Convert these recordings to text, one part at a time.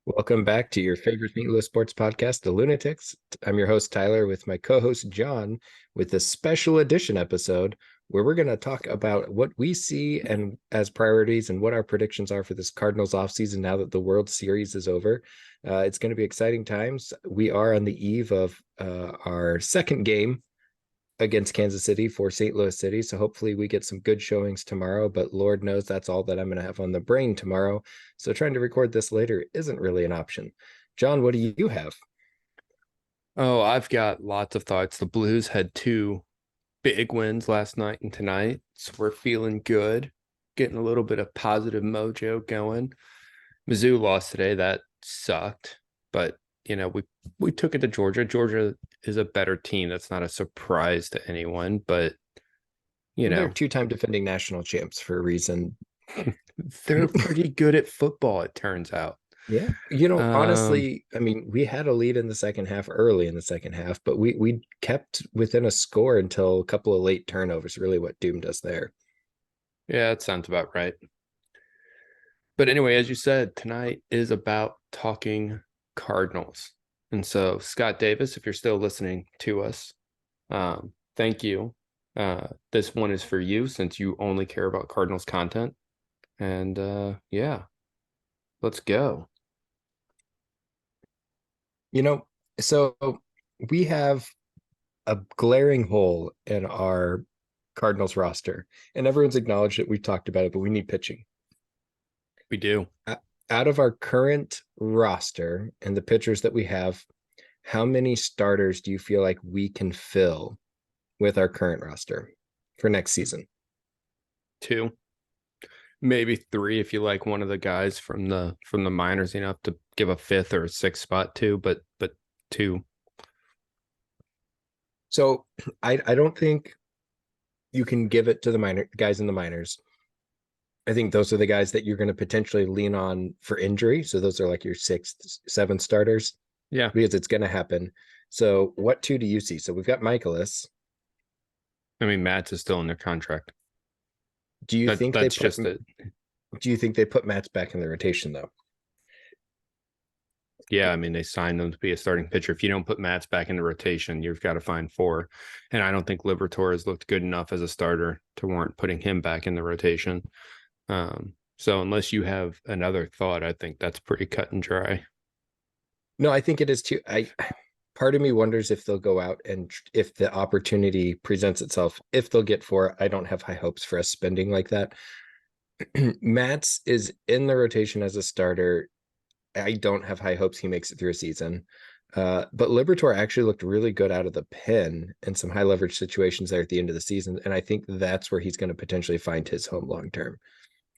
Welcome back to your favorite St. Louis sports podcast, The Lunatics. I'm your host, Tyler, with my co host, John, with this special edition episode where we're going to talk about what we see and as priorities and what our predictions are for this Cardinals offseason now that the World Series is over. It's going to be exciting times. We are on the eve of our second game against Kansas City for St. Louis City. So hopefully we get some good showings tomorrow, but Lord knows that's all that I'm going to have on the brain tomorrow. So trying to record this later isn't really an option. John, what do you have? Oh, I've got lots of thoughts. The Blues had two big wins last night and tonight, so we're feeling good, getting a little bit of positive mojo going. Mizzou lost today. That sucked, but we took it to Georgia. Georgia is a better team. That's not a surprise to anyone, but you They're know, two-time defending national champs for a reason. they're pretty good at football, it turns out. Yeah. Um, Honestly, I mean, we had a lead in the second half, early in the second half, but we kept within a score until a couple of late turnovers, really what doomed us there. yeah, that sounds about right. But anyway, as you said, tonight is about talking Cardinals. And so, Scott Davis, if you're still listening to us, thank you. This one is for you since you only care about Cardinals content. And yeah, let's go. You know, so we have a glaring hole in our Cardinals roster, and everyone's acknowledged that we've talked about it, but we need pitching. We do. Out of our current roster and the pitchers that we have, how many starters do you feel like we can fill with our current roster for next season? Two, maybe three if you like one of the guys from the minors enough to give a fifth or a sixth spot to, but two. So I don't think you can give it to the minor guys in the minors. I think those are the guys that you're going to potentially lean on for injury. So those are like your sixth, seventh starters Yeah. because it's going to happen. So what two do you see? So we've got Michaelis. I mean, Mats is still in their contract. Do you think they That's put? just it. Do you think they put Mats back in the rotation though? Yeah, I mean, they signed him to be a starting pitcher. If you don't put Mats back in the rotation, you've got to find four. And I don't think Liberatore has looked good enough as a starter to warrant putting him back in the rotation. So unless you have another thought, I think that's pretty cut and dry. No, I think it is too. I Part of me wonders if they'll go out and if the opportunity presents itself, if they'll get four. I don't have high hopes for us spending like that. Mats is in the rotation as a starter. I don't have high hopes he makes it through a season. But Liberatore actually looked really good out of the pen in some high leverage situations there at the end of the season. And I think that's where he's going to potentially find his home long term,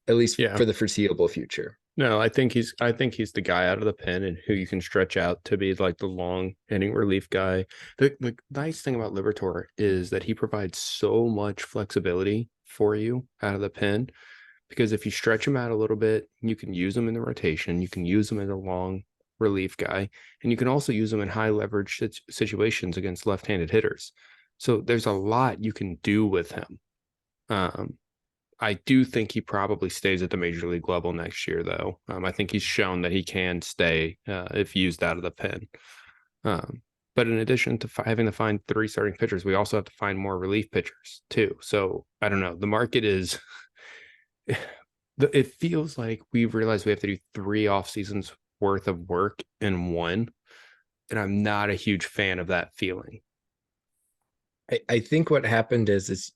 at least Yeah. for the foreseeable future. No, I think he's the guy out of the pen and who you can stretch out to be like the long inning relief guy. The nice thing about Liberatore is that he provides so much flexibility for you out of the pen because if you stretch him out a little bit, you can use him in the rotation, you can use him as a long relief guy, and you can also use him in high leverage situations against left-handed hitters. So there's a lot you can do with him. Um, I do think he probably stays at the major league level next year, though. I think he's shown that he can stay if used out of the pen. Um, but in addition to having to find three starting pitchers, we also have to find more relief pitchers too. So I don't know. The market is. It feels like we've realized we have to do 3 off seasons worth of work in one, and I'm not a huge fan of that feeling. I think what happened is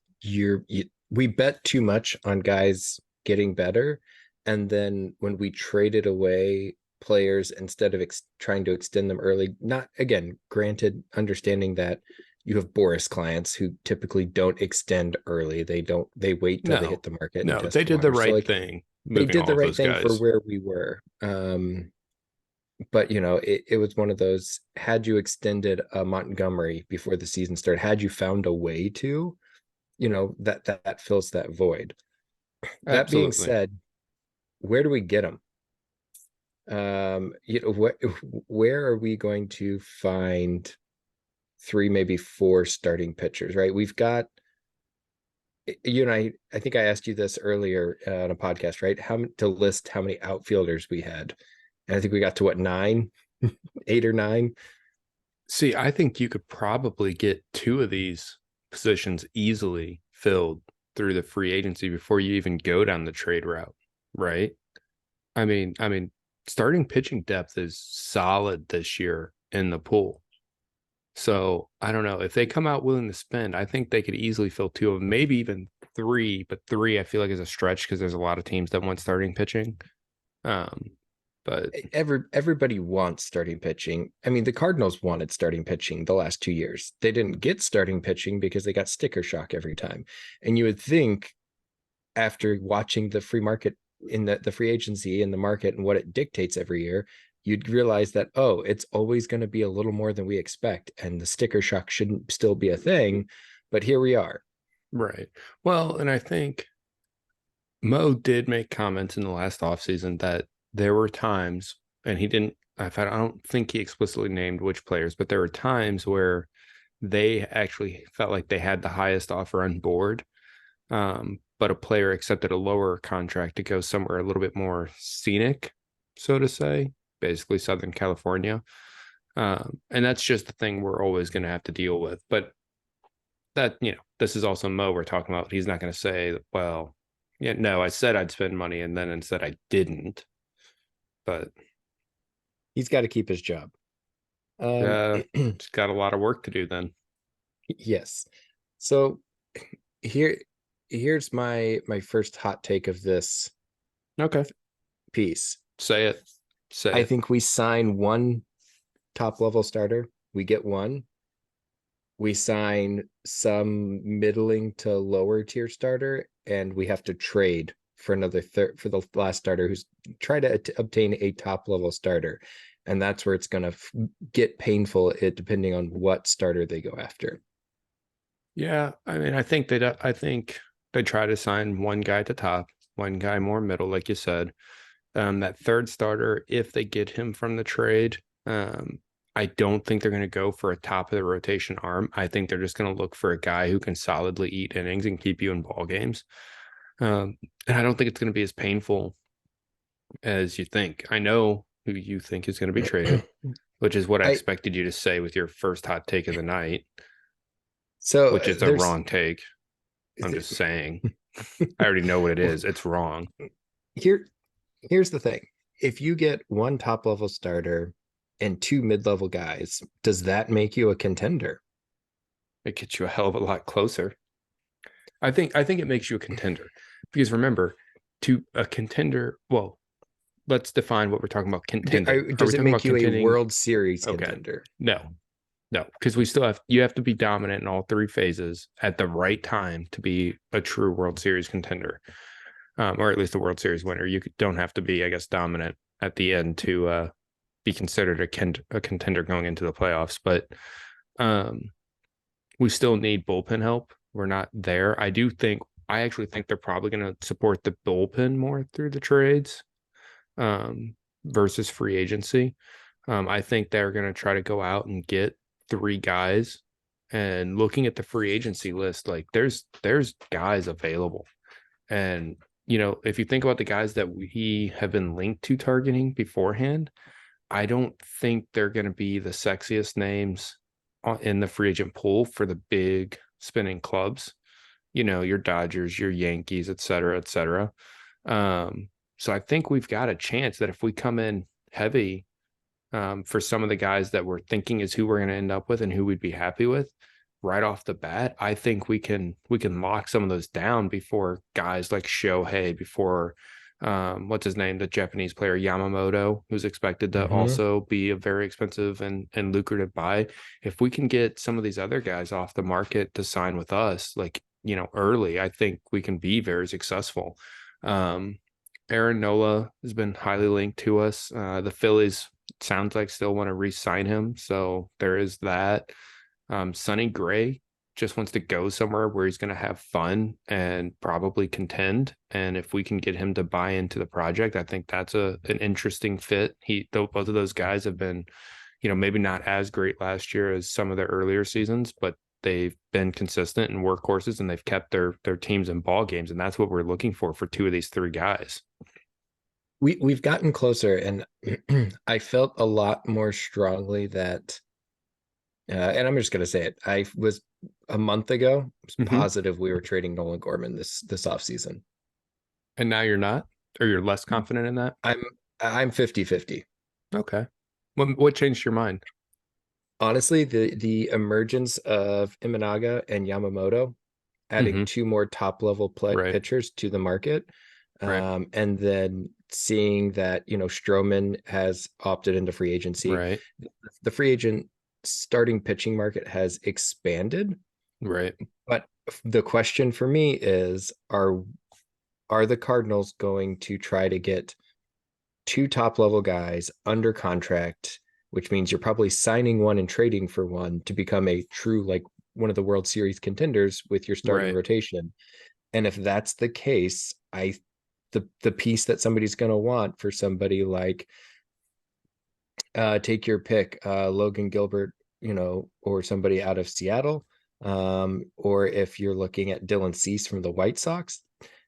we bet too much on guys getting better, and then when we traded away players instead of trying to extend them early, not again, granted, understanding that you have Boris clients who typically don't extend early. They wait till they hit No, the market and no, test they the did the water. So right like thing they moving did all the of right those thing for guys. where we were. But it was one of those, had you extended Montgomery before the season started, had you found a way to, that fills that void. That being Absolutely. said, where do we get them? Where are we going to find three, maybe four starting pitchers, right? We've got, I think I asked you this earlier on a podcast, right? How to list how many outfielders we had. And I think we got to what, 9, 8 or 9. See, I think you could probably get two of these positions easily filled through the free agency before you even go down the trade route, right? I mean, starting pitching depth is solid this year in the pool. So I don't know if they come out willing to spend. I think they could easily fill two of them, maybe even three. But three, I feel like is a stretch because there's a lot of teams that want starting pitching. Um, but Everybody wants starting pitching. I mean, the Cardinals wanted starting pitching the last 2 years. They didn't get starting pitching because they got sticker shock every time. And you would think, after watching the free market in the free agency in the market and what it dictates every year, you'd realize that, oh, it's always going to be a little more than we expect, and the sticker shock shouldn't still be a thing. But here we are. right. Well, and I think Mo did make comments in the last offseason that there were times, and he didn't, I don't think he explicitly named which players, but there were times where they actually felt like they had the highest offer on board. But a player accepted a lower contract to go somewhere a little bit more scenic, so to say, basically Southern California. And that's just the thing we're always going to have to deal with. But that, this is also Mo we're talking about. He's not going to say, well, yeah, no, I said I'd spend money and then instead I didn't. But He's got to keep his job. it's got a lot of work to do then. Yes. So here's my first hot take of this Okay. piece. Say it. I think we sign one top level starter. We get one. We sign some middling to lower tier starter, and we have to trade for another third for the last starter who's try to obtain a top level starter. And that's where it's going to get painful, depending on what starter they go after. Yeah, I mean, I think they try to sign one guy at the top, one guy more middle, like you said. That third starter, if they get him from the trade, I don't think they're going to go for a top of the rotation arm. I think they're just going to look for a guy who can solidly eat innings and keep you in ball games. And I don't think it's going to be as painful as you think. I know who you think is going to be traded, which is what I expected you to say with your first hot take of the night. So which is a wrong take. I'm just saying. I already know what it is. It's wrong. Here's the thing. If you get one top level starter and two mid-level guys, does that make you a contender? It gets you a hell of a lot closer. I think it makes you a contender. Because remember, to a contender, well, let's define what we're talking about. Contending. Does it make you a World Series contender? No, because you have to be dominant in all three phases at the right time to be a true World Series contender, or at least a World Series winner. You don't have to be, I guess, dominant at the end to be considered a contender going into the playoffs. But we still need bullpen help. We're not there. I actually think they're probably going to support the bullpen more through the trades versus free agency. I think they're going to try to go out and get 3 guys, and looking at the free agency list, like there's guys available. And, if you think about the guys that we have been linked to targeting beforehand, I don't think they're going to be the sexiest names in the free agent pool for the big spinning clubs, your Dodgers, your Yankees, et cetera, et cetera. So I think we've got a chance that if we come in heavy for some of the guys that we're thinking is who we're going to end up with and who we'd be happy with right off the bat, I think we can lock some of those down before guys like Shohei, before what's his name, the Japanese player Yamamoto, who's expected to also be a very expensive and lucrative buy. If we can get some of these other guys off the market to sign with us, like, early, I think we can be very successful. Aaron Nola has been highly linked to us. The Phillies sounds like still want to re-sign him, so there is that. Sonny Gray just wants to go somewhere where he's going to have fun and probably contend. And if we can get him to buy into the project, I think that's an interesting fit. Both of those guys have been, maybe not as great last year as some of their earlier seasons, but they've been consistent and workhorses, and they've kept their teams in ball games. And that's what we're looking for 2 of these 3 guys. we've gotten closer, and I felt a lot more strongly that, and I'm just gonna say it. I was a month ago was Hmm. positive we were trading Nolan Gorman this offseason. And now you're not, or you're less confident in that? I'm I'm 50-50. Okay. What changed your mind? Honestly, the emergence of Imanaga and Yamamoto, adding Hmm. two more top level Right. pitchers to the market, Right. and then seeing that Stroman has opted into free agency. Right. The free agent starting pitching market has expanded, Right. but the question for me is, are the Cardinals going to try to get two top level guys under contract, which means you're probably signing one and trading for one to become a true, like, one of the World Series contenders with your starting Right. rotation? And if that's the case, the piece that somebody's going to want for somebody like, take your pick, Logan Gilbert, or somebody out of Seattle, or if you're looking at Dylan Cease from the White Sox,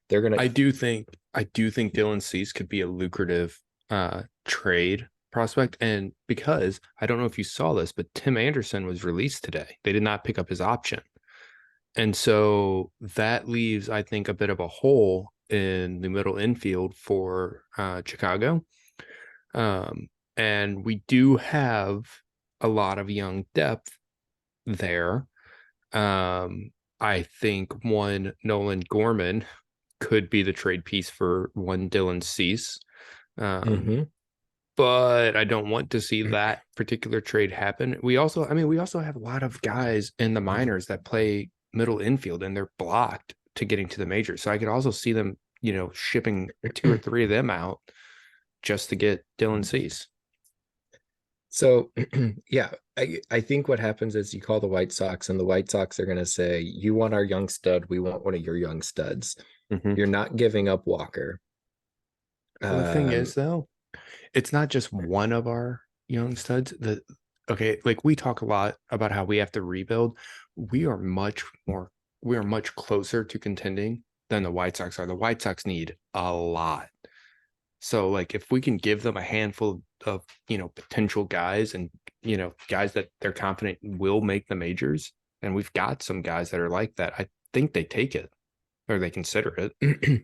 they're going to. I do think Dylan Cease could be a lucrative trade prospect. And because I don't know if you saw this, but Tim Anderson was released today. They did not pick up his option. And so that leaves, I think, a bit of a hole in the middle infield for Chicago. Um, and we do have a lot of young depth there. I think one Nolan Gorman could be the trade piece for one Dylan Cease. Um, Mhm. but I don't want to see that particular trade happen. We also have a lot of guys in the minors that play middle infield and they're blocked to getting to the majors. So I could also see them, shipping two or three of them out just to get Dylan Cease. So, yeah, I think what happens is you call the White Sox, and the White Sox are going to say, "You want our young stud? We want one of your young studs. Mm-hmm. You're not giving up Walker." Well, the thing Um, is, though, it's not just one of our young studs. Okay, like we talk a lot about how we have to rebuild. We are much more, we are much closer to contending than the White Sox are. The White Sox need a lot. So, like, if we can give them a handful of, potential guys and, guys that they're confident will make the majors, and we've got some guys that are like that, I think they take it or they consider it.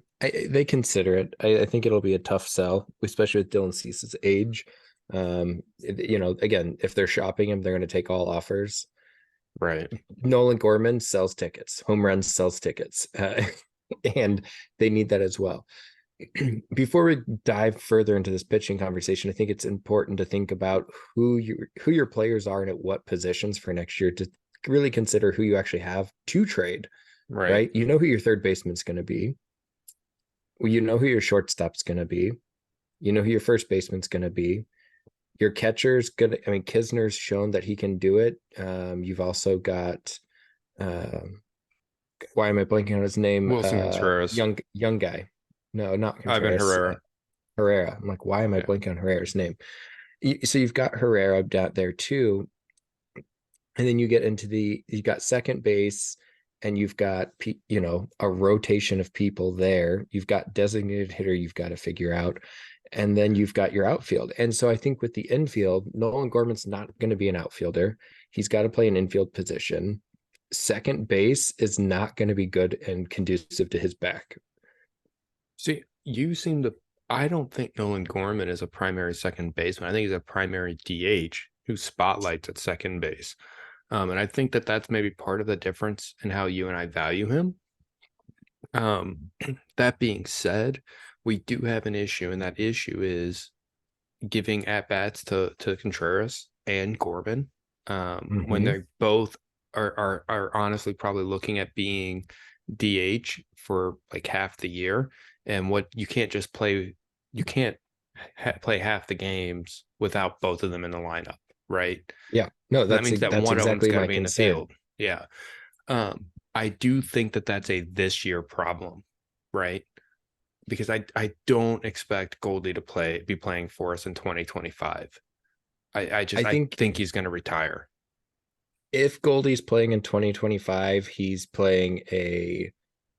they consider it. I think it'll be a tough sell, especially with Dylan Cease's age. Again, if they're shopping him, they're going to take all offers. Right. Nolan Gorman sells tickets. Home runs sells tickets, and they need that as well. Before we dive further into this pitching conversation, I think it's important to think about who your players are and at what positions for next year, to really consider who you actually have to trade. Right. Right? You know who your third baseman's going to be. You know who your shortstop's going to be. You know who your first baseman's going to be. Your catcher's good. I mean, Kisner's shown that he can do it. You've also got, um, why am I blanking on his name? Wilson Contreras, Young guy. No, not Ivan Contreras. Herrera. Herrera. I'm like, why am I Yeah. blanking on Herrera's name? So you've got Herrera down there too, and then you got second base, and you've got a rotation of people there. You've got designated hitter you've got to figure out, and then you've got your outfield. And so I think with the infield, Nolan Gorman's not going to be an outfielder. He's got to play an infield position. Second base is not going to be good and conducive to his back. See, you seem to. I don't think Nolan Gorman is a primary second baseman. I think he's a primary DH who spotlights at second base. And I think that that's maybe part of the difference in how you and I value him. Um, that being said, we do have an issue, and that issue is giving at bats to Contreras and Corbin, when Mm-hmm. they both are honestly probably looking at being DH for like half the year. And what you can't just play, you can't play half the games without both of them in the lineup, right? Yeah, no, That means that that's one of them's exactly got to my be in the concern. field. Yeah. I do think that that's a this year problem, right? Because I don't expect Goldie to be playing for us in 2025. I I think think he's going to retire. if Goldie's playing in 2025, he's playing a.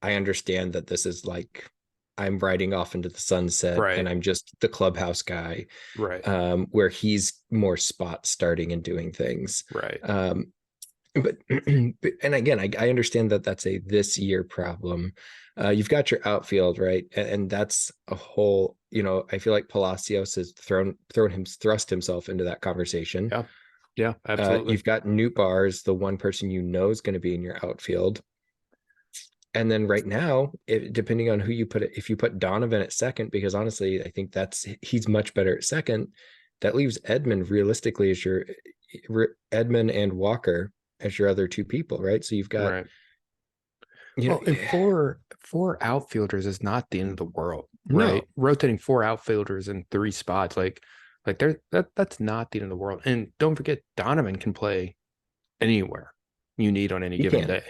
I understand that this is like I'm riding off into the sunset and Right. I'm just the clubhouse guy, Right. where he's more spot starting and doing things. Right. Um, but and again, I understand that that's a this year problem. You've got your outfield, right? And that's a whole, I feel like Palacios has thrust himself into that conversation. Yeah. Yeah, absolutely. You've got Newt Bars, the one person is going to be in your outfield. And then right now, depending on who you put it, if you put Donovan at second, because honestly, I think he's much better at second. That leaves Edmund realistically as your Edmund and Walker as your other two people, right? So you've got, Right. you know, Well, and four outfielders is not the end of the world, right? no, Rotating four outfielders in three spots, like that's not the end of the world. And don't forget, Donovan can play anywhere you need on any he given can, day.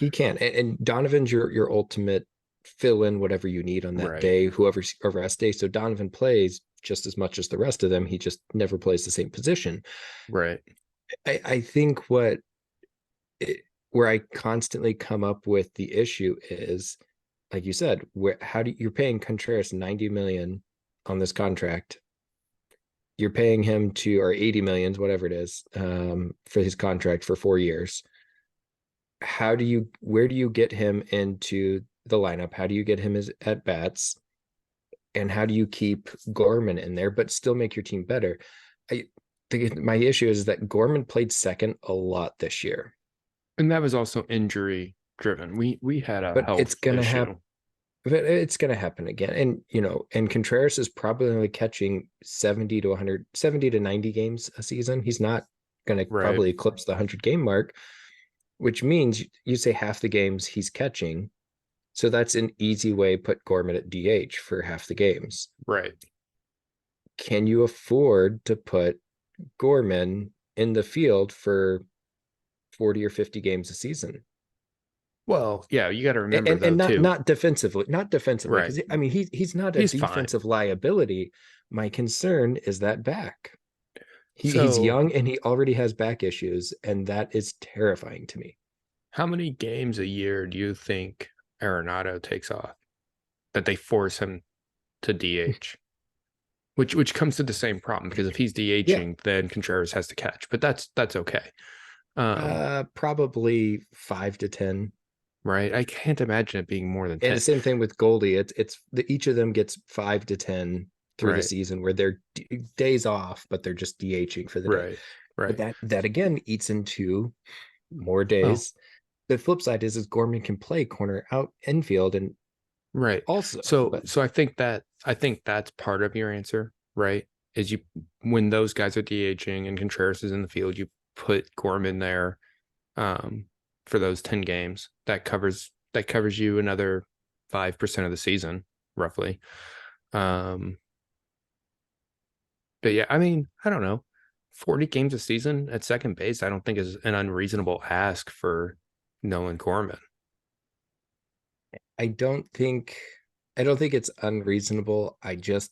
he can, and Donovan's your ultimate fill in whatever you need on that Right. day, whoever's a rest day. So Donovan plays just as much as the rest of them. He just never plays the same position. Right. I think where I constantly come up with the issue is, like you said, you're paying Contreras 90 million on this contract. You're paying him or 80 millions, whatever it is, for his contract for 4 years. Where do you get him into the lineup? How do you get him at bats? And how do you keep Gorman in there, but still make your team better? I think my issue is that Gorman played second a lot this year, And that was also injury driven. We had a but health issue. it's going to happen again. And, and Contreras is probably only catching 70 to 100, 70 to 90 games a season. He's not going to Right. probably eclipse the 100 game mark, which means you say half the games he's catching. So that's an easy way put Gorman at DH for half the games. Right. Can you afford to put Gorman in the field for 40 or 50 games a season? Well, yeah, you got to remember And though not too. defensively, Right. because I mean he's not a He's fine. defensive liability. My concern is that back. He's So, young and he already has back issues, and that is terrifying to me. how many games a year do you think Arenado takes off that they force him to DH? Which comes to the same problem because if he's Yeah, DHing, then Contreras has to catch. But that's okay. Um, probably 5 to 10. right. I can't imagine it being more than And the 10. same thing with Goldie. Each of them gets 5 to 10 through the Right. season where they're days off, but they're just DHing for the day. Right. But Right. that again eats into more Oh, days. The flip side is Gorman can play corner out infield and right. also, So but so I think that's part of your answer, right? Is you when those guys are DHing and Contreras is in the field, you put Gorman there um for those 10 games. That covers you another 5% of the season, roughly. Um but yeah, I mean, I don't know. 40 games a season at second base, I don't think is an unreasonable ask for Nolan Gorman. I don't think I don't think it's unreasonable. I just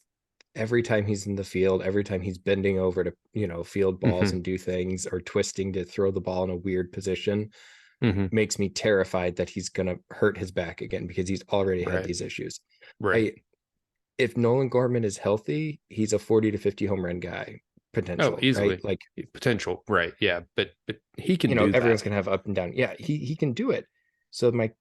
every time he's in the field, every time he's bending over to, field balls Hmm. and do things or twisting to throw the ball in a weird position, Hmm. makes me terrified that he's going to hurt his back again because he's already had Right. these issues. Right. I If Nolan Gorman is healthy, he's a 40 to 50 home run guy Oh, potential, right? easily. Like, Potential. Right. Yeah. But he can do everyone's that. going to have up and down. Yeah, he can do it. So my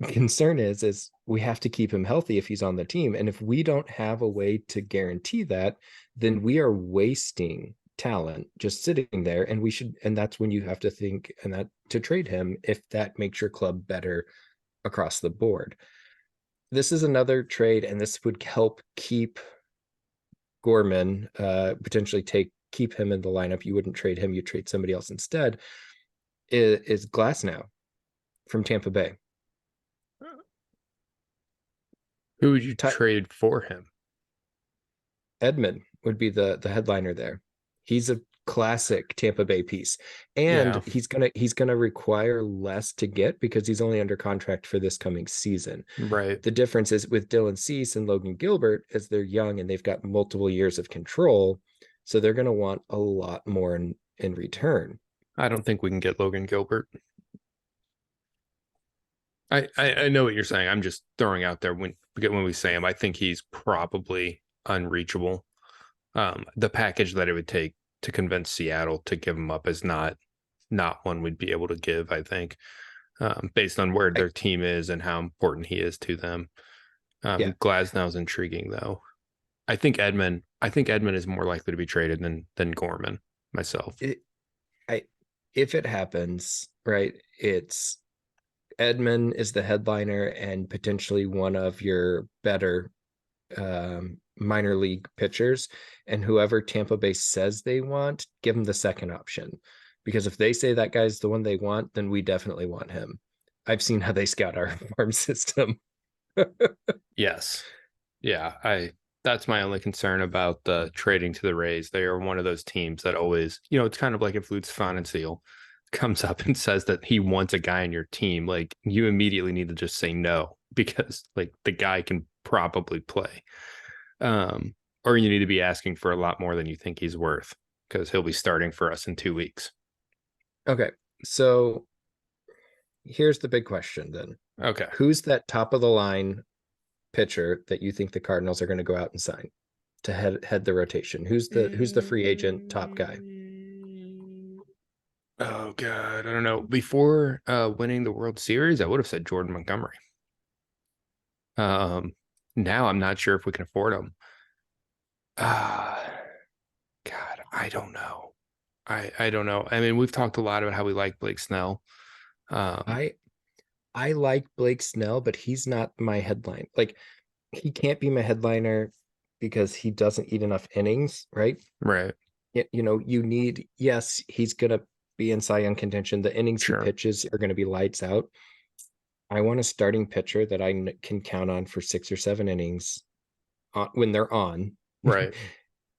concern is we have to keep him healthy if he's on the team, and if we don't have a way to guarantee that, then we are wasting talent just sitting there, and that's when you have to think and that to trade him if that makes your club better across the board. This is another trade, and this would help keep Gorman, potentially keep him in the lineup. You wouldn't trade him, you trade somebody else instead. Is Glass now from Tampa Bay? Who would you Ty- trade for him? Edmund would be the headliner there. He's a classic Tampa Bay piece, and Yeah. he's gonna require less to get because he's only under contract for this coming season. Right. The difference is with Dylan Cease and Logan Gilbert, as they're young and they've got multiple years of control, so they're gonna want a lot more in return. I don't think we can get Logan Gilbert. I know what you're saying. I'm just throwing out there forget when we say him. I think he's probably unreachable. The package that it would take to convince Seattle to give him up is not one we'd be able to give, I think, based on where I, their team is and how important he is to them. yeah, Glasnow's intriguing though. I think Edman is more likely to be traded than Gorman myself. I if it happens, right, it's Edman is the headliner and potentially one of your better minor league pitchers, and whoever Tampa Bay says they want, give them the second option. Because if they say that guy's the one they want, then we definitely want him. I've seen how they scout our farm system. Yes. Yeah, I that's my only concern about the trading to the Rays. They are one of those teams that always, it's kind of like if Lutz Seal comes up and says that he wants a guy on your team, like you immediately need to just say no because like the guy can probably play. Or you need to be asking for a lot more than you think he's worth because he'll be starting for us in 2 weeks. Okay, so here's the big question then. Okay. Who's that top of the line pitcher that you think the Cardinals are going to go out and sign to head the rotation? Who's the free agent top guy? Oh God, I don't know. Before winning the World Series, I would have said Jordan Montgomery. Now I'm not sure if we can afford him. God, I don't know. I don't know. I mean, we've talked a lot about how we like Blake Snell. I I like Blake Snell, but he's not my headline. Like he can't be my headliner because he doesn't eat enough innings, right? Right. You need, yes, he's gonna be in Cy Young contention. The innings he Sure. pitches are gonna be lights out. I want a starting pitcher that I can count on for 6 or 7 innings when they're on, Right.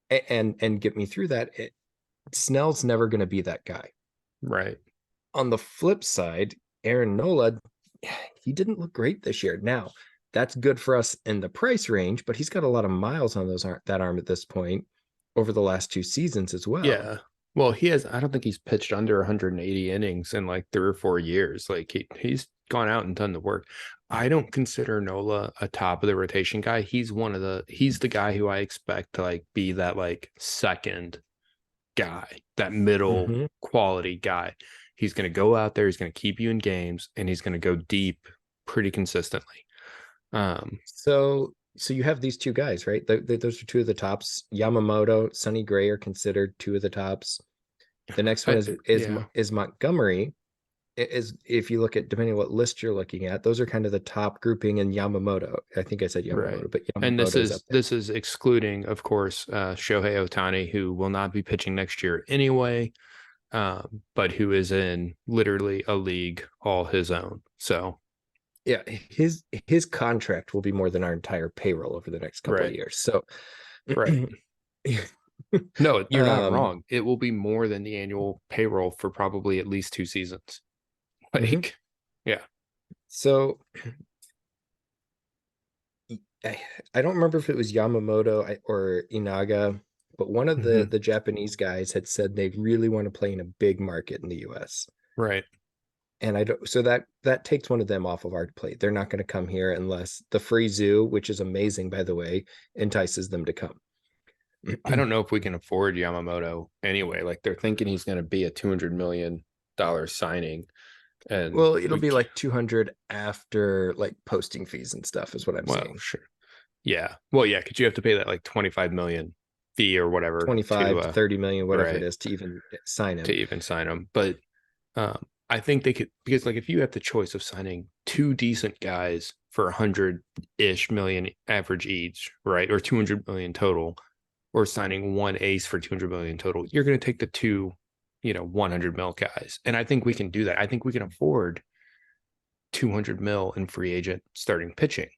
and get me through that. Snell's never going to be that guy. Right. On the flip side, Aaron Nola, he didn't look great this year. Now, that's good for us in the price range, but he's got a lot of miles on that arm at this point over the last 2 seasons as well. Yeah. Well, I don't think he's pitched under 180 innings in like 3 or 4 years. Like he's gone out and done the work. I don't consider Nola a top of the rotation guy. He's the guy who I expect to like be that like second guy, that middle Mm-hmm. quality guy. He's going to go out there, he's going to keep you in games, and he's going to go deep pretty consistently. So you have these two guys, right? Those are two of the tops. Yamamoto, Sonny Gray are considered two of the tops. The next one Yeah. is Montgomery. Is if you look at depending on what list you're looking at, those are kind of the top grouping in Yamamoto. I think I said Right. Yamamoto, but And Yamamoto is up there. this is excluding, of course, Shohei Ohtani, who will not be pitching next year anyway, but who is in literally a league all his own. So Yeah, his contract will be more than our entire payroll over the next couple of right, years. So right. No, you're not um wrong. It will be more than the annual payroll for probably at least 2 seasons. mhm. Like, yeah. So I don't remember if it was Yamamoto or Inaga, but one of Mm-hmm. the Japanese guys had said they really want to play in a big market in the US. Right. And I don't, so that takes one of them off of our plate. They're not going to come here unless the free zoo, which is amazing by the way, entices them to come. I don't know if we can afford Yamamoto anyway. Like they're thinking he's going to be a $200 million signing, and Well, it'll be like 200 after like posting fees and stuff is what I'm well, saying. sure, yeah, well, yeah, because you have to pay that like 25 million fee or whatever 25 to to 30 million, whatever it right is, to even sign to him. even sign him. But I think they could, because like if you have the choice of signing two decent guys for 100-ish million average each, right, or 200 million total, or signing one ace for 200 million total, you're going to take the two 100 mil guys. And I think we can do that. I think we can afford 200 mil in free agent starting pitching.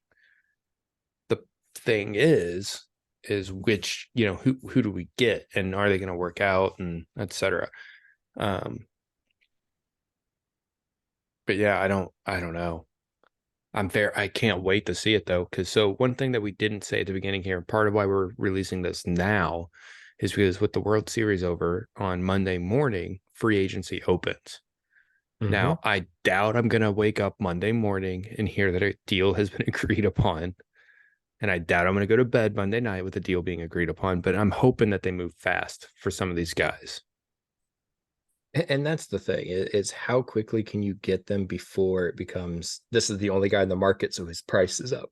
The thing is which, who do we get, and are they going to work out, and etc. But yeah, I don't know. I can't wait to see it though. Cause so one thing that we didn't say at the beginning here, part of why we're releasing this now is because with the World Series over on Monday morning, free agency opens. Mm-hmm. Now, I doubt I'm going to wake up Monday morning and hear that a deal has been agreed upon. And I doubt I'm going to go to bed Monday night with a deal being agreed upon, but I'm hoping that they move fast for some of these guys. And that's the thing is how quickly can you get them before it becomes this is the only guy in the market, so his price is up.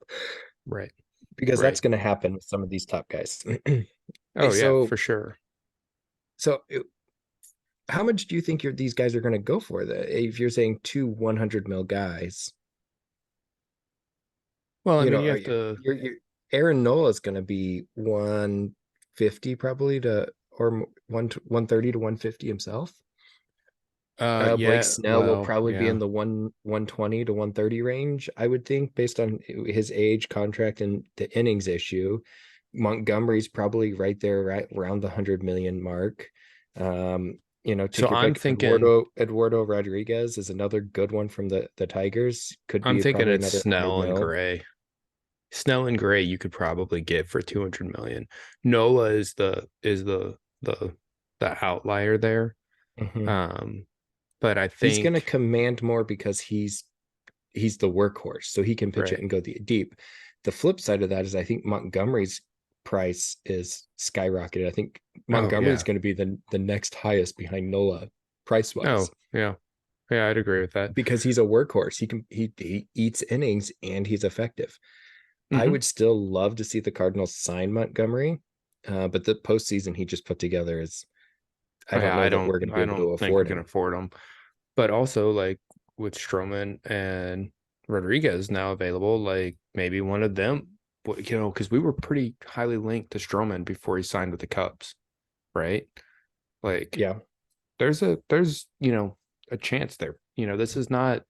Right. Because that's Right. going to happen with some of these top guys. Oh, yeah, so for sure. so how much do you think these guys are going to go for that? If you're saying two 100 mil guys, Well, I you mean, know, you are have to, you're Aaron Nola is going to be 150 probably to or 130 to 150 himself. Blake yeah, Snell will well, probably be yeah. in the 120 to 130 range, I would think, based on his age, contract, and the innings issue. Montgomery's probably right there, right around the 100 million mark. Take So your I'm pick. thinking, Eduardo Rodriguez is another good one from the Tigers. Could I'm be thinking probably it's another 100 Snell and mil. Gray. Snell and Gray you could probably get for 200 million. Nola is the outlier there. Mhm. Um, but I He's going to think command more because he's the workhorse, so he can pitch it right. and go deep. The flip side of that is I think Montgomery's price is skyrocketed. I think Oh Montgomery's yeah. going to be the next highest behind Nola price wise Oh yeah. Yeah, I'd agree with that. because he's a workhorse. He eats innings and he's effective. I Hmm. would still love to see the Cardinals sign Montgomery, but the postseason he just put together is I Oh, don't yeah, know that we're going to be I able to don't think we afford can him. afford them. But also like with Stroman and Rodriguez now available, like maybe one of them, because we were pretty highly linked to Stroman before he signed with the Cubs, right? Like Yeah. there's a chance there. This is not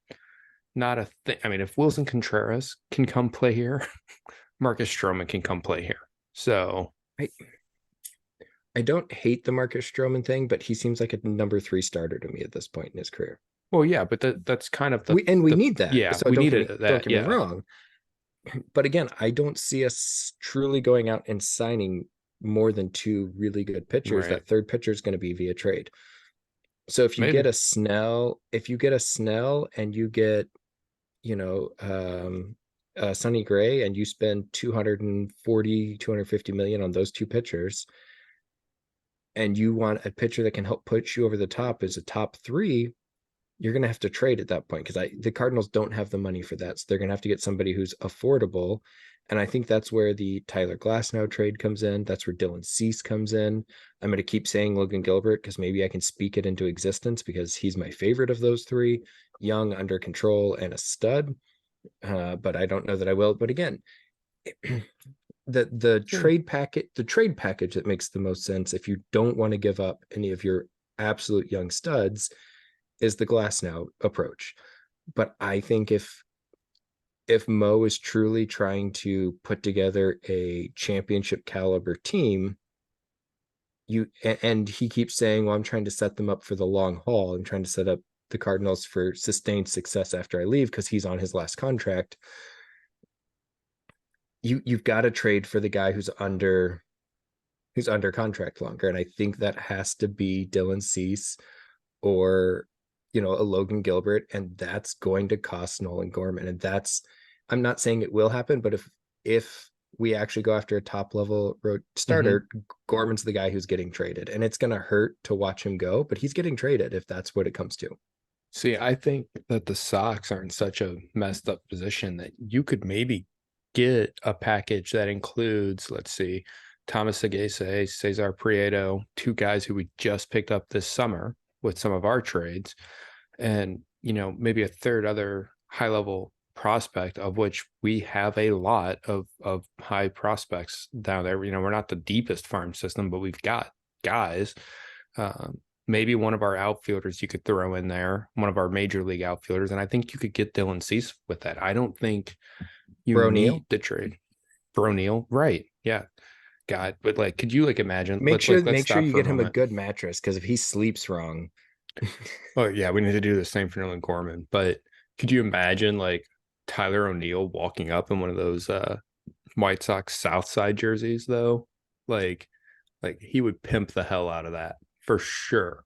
a thing. I mean, if Wilson Contreras can come play here, Marcus Stroman can come play here. So, I, I don't hate the Marcus Stroman thing, but he seems like a number three starter to me at this point in his career. well, yeah, but that's kind of We the need that. yeah, So we don't needed don't that. get me Yeah. wrong. But again, I don't see us truly going out and signing more than two really good pitchers. Right. That third pitcher is going to be via trade. So Maybe. If you get a Snell and you get, Sonny Gray and you spend 240, 250 million on those two pitchers, and you want a pitcher that can help put you over the top as a top three, you're going to have to trade at that point because the Cardinals don't have the money for that. So they're going to have to get somebody who's affordable. And I think that's where the Tyler Glasnow trade comes in. That's where Dylan Cease comes in. I'm going to keep saying Logan Gilbert because maybe I can speak it into existence because he's my favorite of those three, young, under control, and a stud. But I don't know that I will. But again, Yeah. the trade package that makes the most sense if you don't want to give up any of your absolute young studs is the glass now approach. But I think if Mo is truly trying to put together a championship caliber team, and he keeps saying, "Well, I'm trying to set them up for the long haul. I'm trying to set up the Cardinals for sustained success after I leave because he's on his last contract." You've got to trade for the guy who's under contract longer, and I think that has to be Dylan Cease or a Logan Gilbert, and that's going to cost Nolan Gorman. And I'm not saying it will happen, but if we actually go after a top level road Hmm. starter, Gorman's the guy who's getting traded, and it's going to hurt to watch him go, but he's getting traded if that's what it comes to. See, I think that the Sox are in such a messed up position that you could maybe get a package that includes, let's see, Thomas Sagase, Cesar Prieto, two guys who we just picked up this summer with some of our trades, and maybe a third other high level prospect, of which we have a lot of high prospects down there. We're not the deepest farm system, but we've got guys. Maybe one of our outfielders you could throw in there, one of our major league outfielders, and I think you could get Dylan Cease with that. I don't think you Bro need Neal, the trade. Bro Neal, right? Yeah, God, but like, could you like imagine? make sure Let's make sure stop you for a get him a moment. good mattress because if he sleeps wrong. Oh yeah, we need to do the same for Nolan Gorman. But could you imagine like Tyler O'Neill walking up in one of those White Sox South Side jerseys though? Like he would pimp the hell out of that for sure.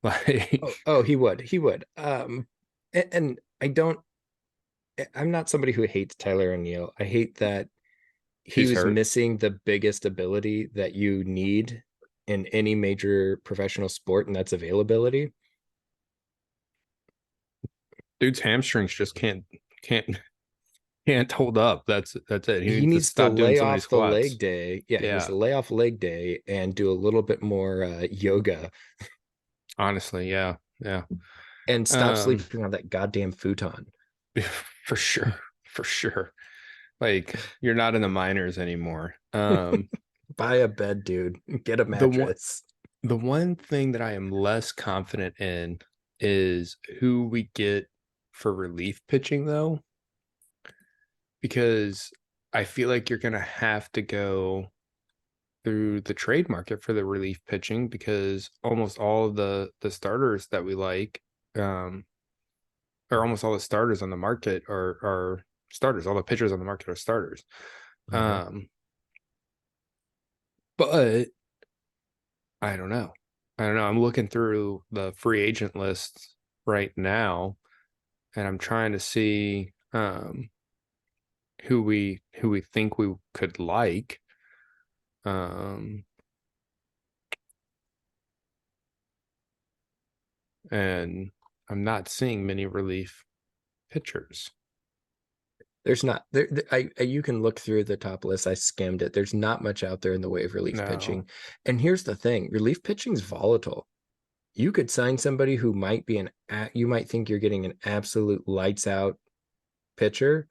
Like Oh, he would. And I'm not somebody who hates Tyler O'Neill. I hate that he He's was hurt. missing the biggest ability that you need in any major professional sport, and that's availability. Dude's hamstrings just can't can't hold up. That's it. He He needs to needs to stop doing lay so many off the leg squats. day. Yeah, he needs Yeah, to lay off leg day and do a little bit more yoga honestly, yeah, yeah. and stop Um, sleeping on that goddamn futon. for sure, for sure. Like you're not in the minors anymore. Buy a bed, dude. Get a The one mattress. the one thing that I am less confident in is who we get for relief pitching though, because I feel like you're gonna have to go through the trade market for the relief pitching because almost all of the starters that we like, um, or almost all the starters on the market are starters. All the pitchers on the market are starters. Mhm. Um, but I don't know. I don't know. I'm looking through the free agent list right now, and I'm trying to see who we think we could like. Um, and I'm not seeing many relief pitchers. There's not there. You can look through the top list. I skimmed it. There's not much out there in the way of relief No. pitching. And here's the thing: relief pitching is volatile. You could sign somebody who might be you might think you're getting an absolute lights out pitcher,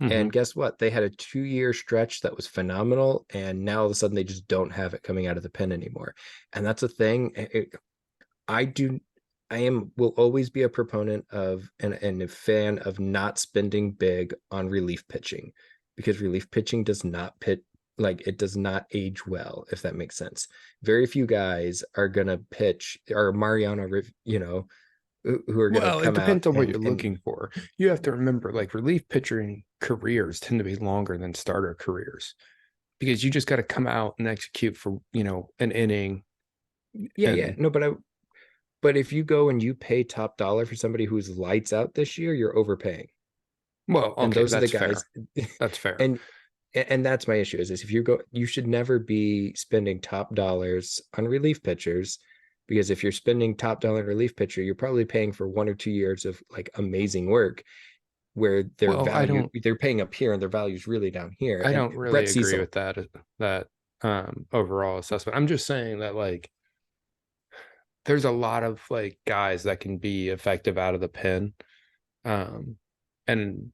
Mm-hmm. and guess what? They had a 2 year stretch that was phenomenal, and now all of a sudden they just don't have it coming out of the pen anymore. And that's a thing. I do I am will always be a proponent of and a fan of not spending big on relief pitching, because relief pitching does not pit like it does not age well, if that makes sense. Very few guys are gonna pitch, or Mariano, who are gonna Well, it come out depends on what and you're looking for. You have to remember, like relief pitching careers tend to be longer than starter careers because you just got to come out and execute for an inning. yeah, And no, but if you go and you pay top dollar for somebody who's lights out this year, you're overpaying. well, And okay, those are the that's guys. fair. That's fair. and and that's my issue is if you should never be spending top dollars on relief pitchers, because if you're spending top dollar on relief pitcher, you're probably paying for 1 or 2 years of like amazing work where their Well, value, they're paying up here and their value's really down here. I And don't really Brett agree Cecil, with that overall assessment. I'm just saying that like there's a lot of like guys that can be effective out of the pen. Um, and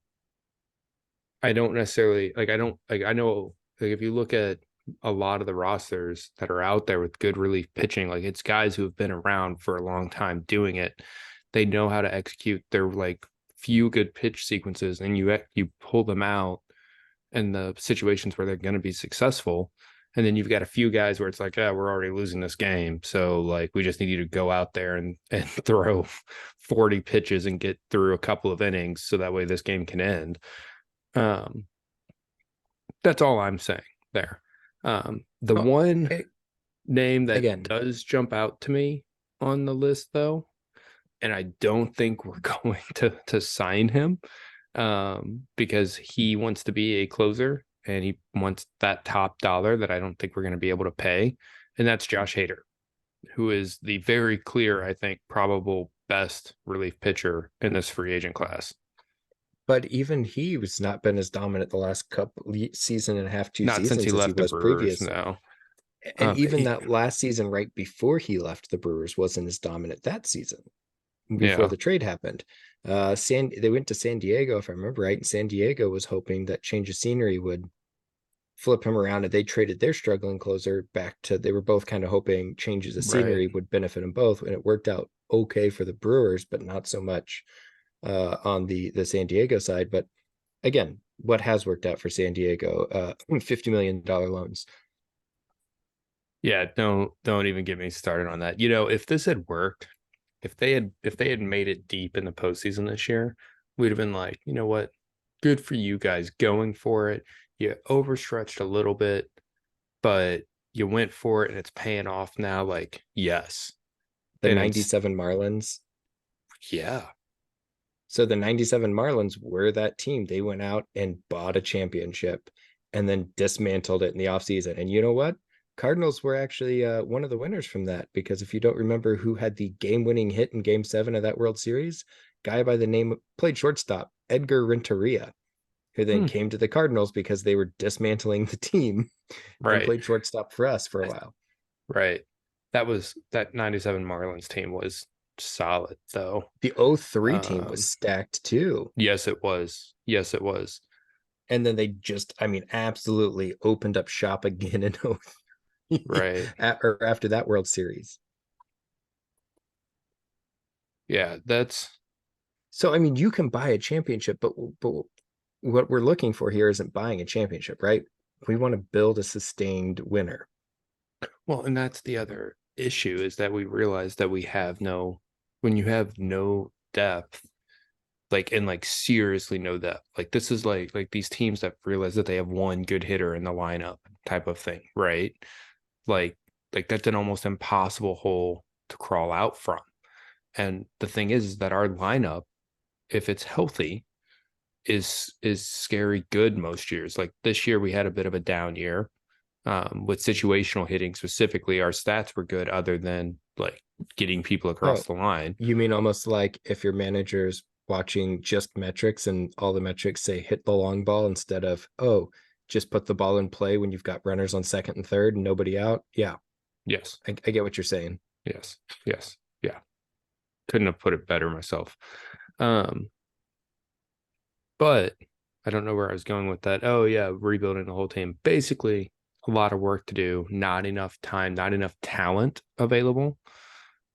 I don't necessarily like I don't like I know like if you look at a lot of the rosters that are out there with good relief pitching, like it's guys who have been around for a long time doing it. They know how to execute their like few good pitch sequences, and you pull them out in the situations where they're going to be successful. And then you've got a few guys where it's like, yeah, we're already losing this game. So like we just need you to go out there and throw 40 pitches and get through a couple of innings so that way this game can end. Um, that's all I'm saying there. The oh, one name that again, does jump out to me on the list, though, and I don't think we're going to sign him because he wants to be a closer and he wants that top dollar that I don't think we're going to be able to pay, and that's Josh Hader, who is the very clear, I think, probable best relief pitcher in this free agent class. but even he was not been as dominant the last couple season and a half, two Not since he seasons as he left the was Brewers, previously. no. And even He, that last season right before he left the Brewers wasn't as dominant that season before yeah, the trade happened. They went to San Diego, if I remember right, and San Diego was hoping that change of scenery would flip him around, and they traded their struggling closer back to. They were both kind of hoping changes of right. scenery would benefit them both, and it worked out okay for the Brewers, but not so much on the San Diego side. But again, what has worked out for San Diego? $50 million loans. Yeah, don't even get me started on that. You know, if this had worked, if they had made it deep in the postseason this year, we'd have been like, you know what? Good for you guys going for it. You overstretched a little bit, but you went for it and it's paying off now. Like, yes. The And it's 97 Marlins. yeah. So the 97 Marlins were that team. They went out and bought a championship. and then dismantled it in the offseason. And you know what? Cardinals were actually one of the winners from that, because if you don't remember who had the game-winning hit in Game 7 of that World Series, guy by the name played shortstop, Edgar Renteria, who then Hmm. came to the Cardinals because they were dismantling the team and Right. played shortstop for us for a while. Right. That 97 Marlins team was solid though. The '03 team was Um, stacked too. yes, it was. Yes, it was. And then they just, I mean, absolutely opened up shop again in '03 Right. or after that World Series. Yeah, that's So, I mean, you can buy a championship, but what we're looking for here isn't buying a championship, right? We want to build a sustained winner. well, and that's the other issue is that we realize that we have no when you have no depth, like and like seriously no depth. Like this is like these teams that realize that they have one good hitter in the lineup type of thing, right? Like like that's an almost impossible hole to crawl out from. And the thing is that our lineup, if it's healthy, is scary good most years. Like this year, we had a bit of a down year with situational hitting specifically. Our stats were good, other than like getting people Oh, across the line. you mean almost like if your manager's watching just metrics and all the metrics say hit the long ball instead of, oh, just put the ball in play when you've got runners on second and third and nobody out. Yeah, Yes, I get what you're saying. yes, yes, yeah. Couldn't have put it better myself. Um, but I don't know where I was going with that. Oh yeah, rebuilding the whole team. Basically, a lot of work to do. Not enough time. Not enough talent available.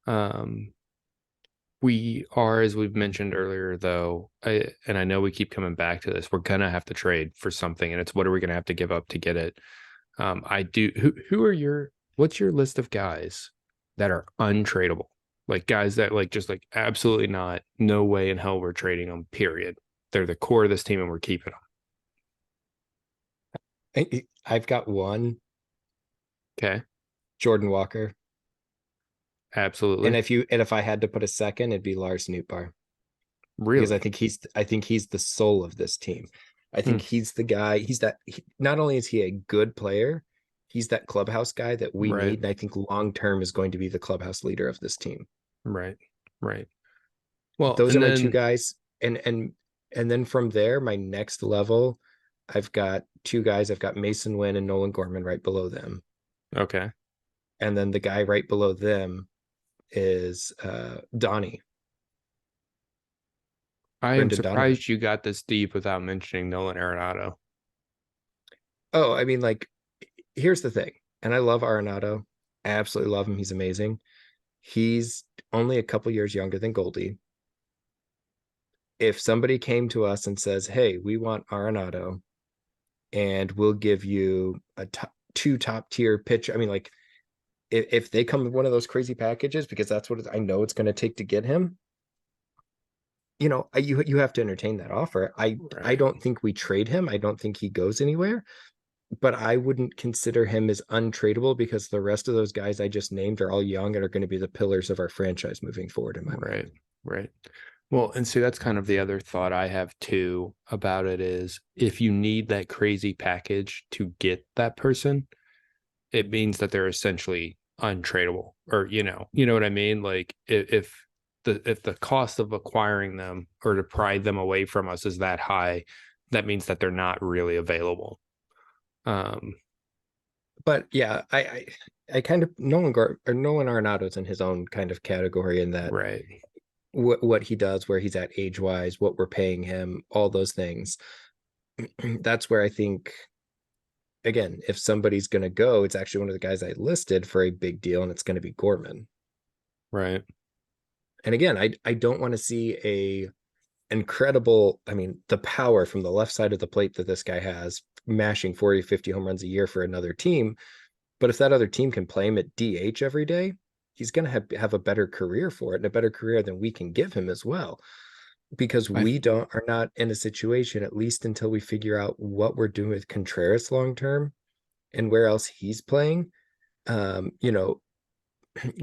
Um, We are, as we've mentioned earlier, though, and I know we keep coming back to this, we're gonna have to trade for something, and it's what are we gonna have to give up to get it? I do. Who are your? What's your list of guys that are untradeable? Like guys that like just like absolutely not, no way in hell we're trading them. Period. They're the core of this team, and we're keeping them. I've got one, Okay, Jordan Walker. And absolutely, if I had to put a second, it'd be Lars Nootbaar, because really, I think he's the soul of this team. I hmm. think he's the guy. Not only is he a good player, he's that clubhouse guy that we Right, need, and I think long term is going to be the clubhouse leader of this team. right, right. Well, Those are and my two then guys, and then from there, my next level, I've got two guys. I've got Mason Wynn and Nolan Gorman right below them, okay, and then the guy right below them is Donnie, I am Brendan Donovan. surprised you got this deep without mentioning Nolan Arenado. Oh, I mean, like, here's the thing, and I love Arenado. I absolutely love him. He's amazing. He's only a couple years younger than Goldie. If somebody came to us and says, "Hey, we want Arenado, and we'll give you two top tier pitch," I mean, like, if they come with one of those crazy packages, because that's what I know it's going to take to get him, you have to entertain that offer. I Right. don't think we trade him. I don't think he goes anywhere, but I wouldn't consider him as untradeable, because the rest of those guys I just named are all young and are going to be the pillars of our franchise moving forward, in my Right. mind. Right. Well, and see, that's kind of the other thought I have too about it is if you need that crazy package to get that person, it means that they're essentially untradeable, or you know what I mean? Like if the cost of acquiring them or to pry them away from us is that high, that means that they're not really available. Um, But yeah, I kind of Nolan Arenado's in his own kind of category, in that right. what he does, where he's at age wise, what we're paying him, all those things. That's where I think, again, if somebody's going to go, it's actually one of the guys I listed for a big deal, and it's going to be Gorman. Right. And again, I don't want to see a incredible, I mean, the power from the left side of the plate that this guy has, mashing 40, 50 home runs a year for another team. But if that other team can play him at DH every day, he's going to have a better career for it, and a better career than we can give him as well. Because I we don't are not in a situation, at least until we figure out what we're doing with Contreras long term and where else he's playing. Um, you know,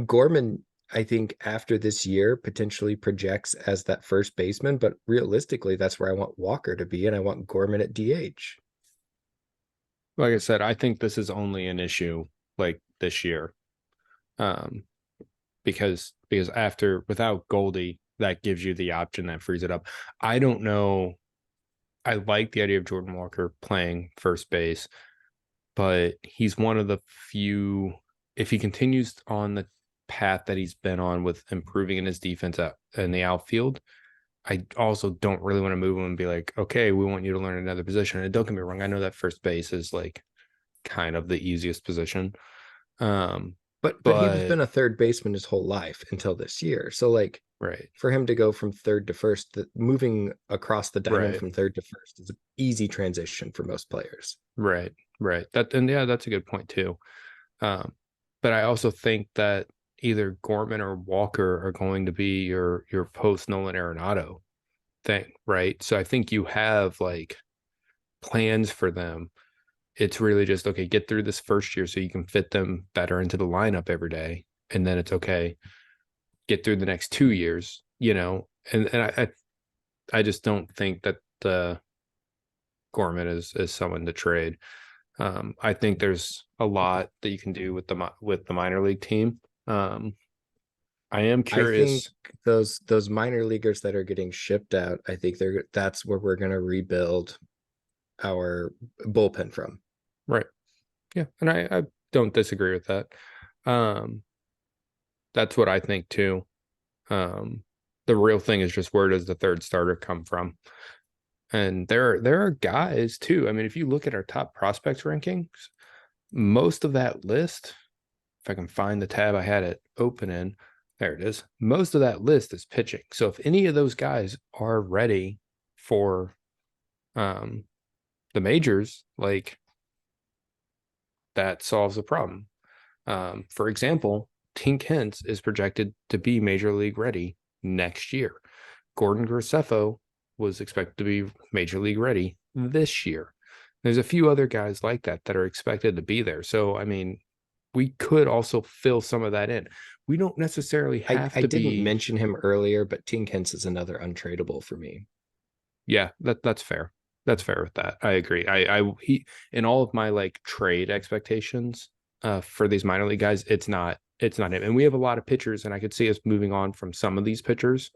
Gorman, I think after this year potentially projects as that first baseman, but realistically, that's where I want Walker to be, and I want Gorman at DH. like I said, I think this is only an issue like this year. Um, because after without Goldie, that gives you the option that frees it up. I don't know. I like the idea of Jordan Walker playing first base, but he's one of the few. If he continues on the path that he's been on with improving in his defense out in the outfield, I also don't really want to move him and be like, okay, we want you to learn another position. And don't get me wrong, I know that first base is like kind of the easiest position. Um, But he was but been a third baseman his whole life until this year. So like right, for him to go from third to first, moving across the diamond right, from third to first is an easy transition for most players. right, right. That and yeah, that's a good point too. Um, but I also think that either Gorman or Walker are going to be your post Nolan Arenado thing, right? So I think you have like plans for them. It's really just okay, get through this first year so you can fit them better into the lineup every day. And then it's okay, get through the next 2 years, and I just don't think that Gorman is someone to trade. I think there's a lot that you can do with the minor league team. I am I think curious. those minor leaguers that are getting shipped out, I think that's where we're going to rebuild our bullpen from. Right. Yeah. And I don't disagree with that. Um, that's what I think too. Um, the real thing is just where does the third starter come from? And there are guys too. I mean, if you look at our top prospects rankings, most of that list, if I can find the tab I had it open in, there it is. Most of that list is pitching. So if any of those guys are ready for um the majors, like that solves the problem. For example, Tink Hence is projected to be major league ready next year. Gordon Graceffo was expected to be major league ready this year. There's a few other guys like that that are expected to be there. So, I mean, we could also fill some of that in. We don't necessarily have I to didn't be, mention him earlier, but Tinkens is another untradeable for me. yeah, that's fair. That's fair with that. I agree. He in all of my like trade expectations for these minor league guys, it's not him. And we have a lot of pitchers, and I could see us moving on from some of these pitchers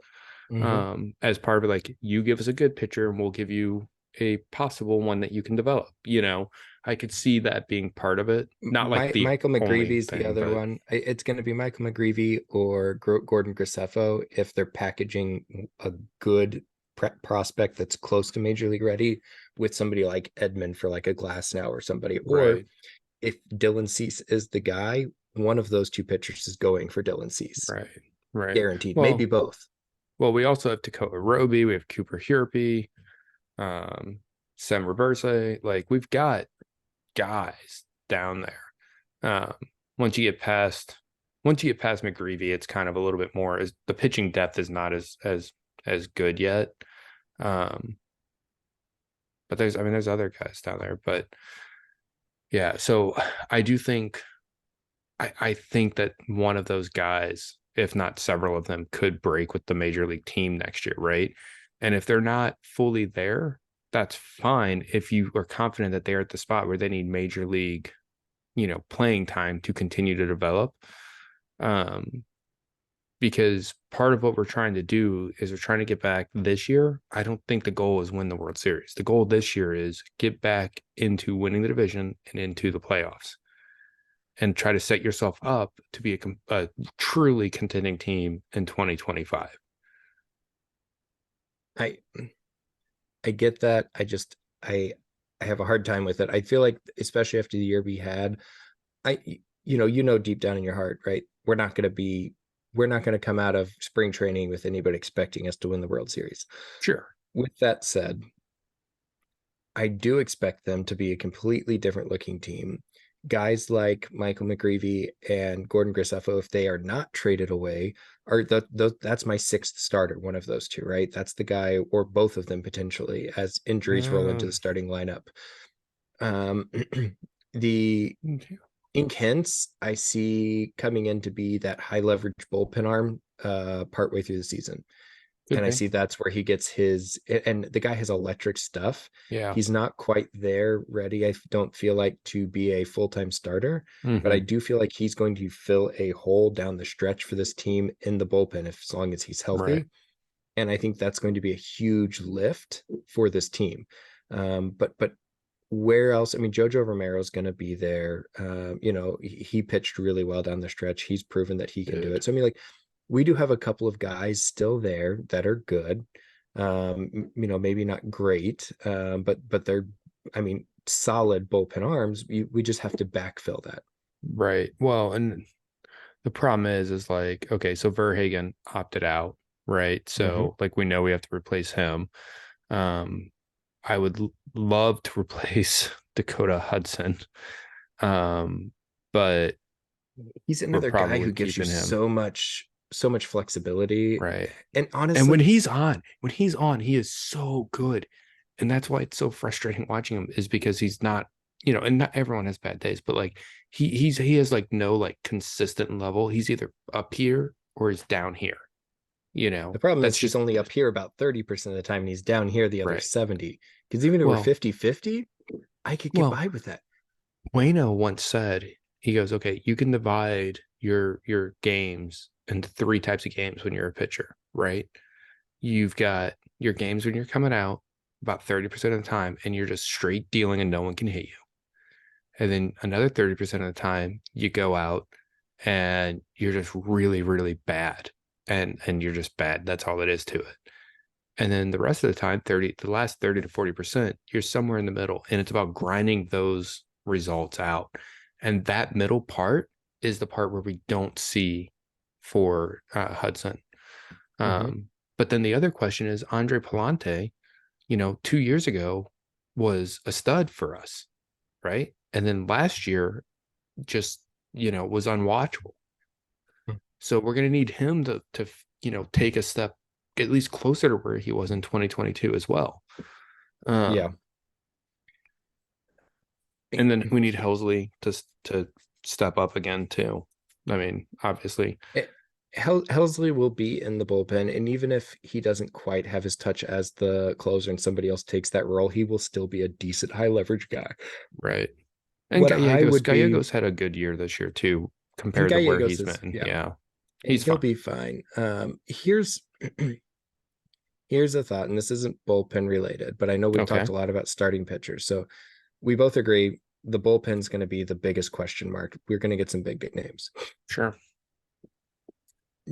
Mm-hmm. as part of it, like you give us a good pitcher and we'll give you a possible one that you can develop. I could see that being part of it. Not like the Michael only McGreevy's the thing, other but one. It's going to be Michael McGreevy or Gordon Graceffo if they're packaging a good prospect that's close to major league ready with somebody like Edmund for like a Glass now or somebody. Or right, if Dylan Cease is the guy, one of those two pitchers is going for Dylan Cease, right, right. guaranteed. Maybe Well, both. well, we also have Dakota Roby, we have Cooper Hurpy, um, Sem Reverse. Like we've got guys down there. Um, once you get past McGreevy, it's kind of a little bit more as the pitching depth is not as good yet. Um, but there's other guys down there. But yeah, so I do think I think that one of those guys, if not several of them, could break with the major league team next year, right? And if they're not fully there, that's fine if you are confident that they're at the spot where they need major league, playing time to continue to develop. Um, because part of what we're trying to do is we're trying to get back this year. I don't think the goal is win the World Series. The goal this year is get back into winning the division and into the playoffs and try to set yourself up to be a truly contending team in 2025. I I get that. I have a hard time with it. I feel like especially after the year we had, I deep down in your heart, right? We're not going to come out of spring training with anybody expecting us to win the World Series. Sure. With that said, I do expect them to be a completely different looking team. Guys like Michael McGreevy and Gordon Graceffo, if they are not traded away, that's my sixth starter, one of those two, right? That's the guy, or both of them potentially, as injuries roll into the Um, starting lineup. Um, the okay. Ink Hence, I see coming in to be that high leverage bullpen arm partway through the season. Could And I be. see that's where he gets his, and the guy has electric stuff. Yeah. He's not quite there ready. I don't feel like to be a full-time starter, but I Hmm. do feel like he's going to fill a hole down the stretch for this team in the bullpen if as long as he's Right. healthy. And I think that's going to be a huge lift for this team. But where else? I mean, Jojo Romero is going to be there. He pitched really well down the stretch. He's proven that he can do Dude. it. So I mean, like, we do have a couple of guys still there that are good. Maybe not great, but they're, I mean, solid bullpen arms. We just have to backfill that. Right. Well, and the problem is like, okay, so Verhagen opted out, right? Hmm. So like we know we have to replace him. Um, I would love to replace Dakota Hudson. Um, but He's we're another guy probably who gives you keeping him, so much flexibility. right? And And honestly, when he's on, he is so good. And that's why it's so frustrating watching him is because he's not, and not everyone has bad days, but like he has like no like consistent level. He's either up here or he's down here, the problem is That's he's just only up here about 30% of the time, and he's down here the other right. 70. Because even if we're Well, 50-50, I could get well, by with that. Wayno once said, he goes, okay, you can divide your games into three types of games when you're a pitcher, right? You've got your games when you're coming out about 30% of the time and you're just straight dealing and no one can hit you. And then another 30% of the time you go out and you're just really, really bad. And you're just bad. That's all it is to it. And then the rest of the time, the last 30 to 40%, you're somewhere in the middle. And it's about grinding those results out. And that middle part is the part where we don't see for Hudson. Hmm. But then the other question is Andre Palante, 2 years ago was a stud for us, right? And then last year just, was unwatchable. So we're going to need him to take a step at least closer to where he was in 2022 as well. Yeah. Um, and then we need Helsley to step up again too. I mean, obviously, Helsley will be in the bullpen, and even if he doesn't quite have his touch as the closer and somebody else takes that role, he will still be a decent high leverage guy. right. And What I Gallegos, would be, Gallegos had a good year this year too, and compared to where Gallegos he's is, been. yeah, Yeah, and he's he'll fine. be fine. Here's a thought, and this isn't bullpen related, but I know we've talked Okay, a lot about starting pitchers. So we both agree the bullpen's going to be the biggest question mark. We're going to get some big names. sure.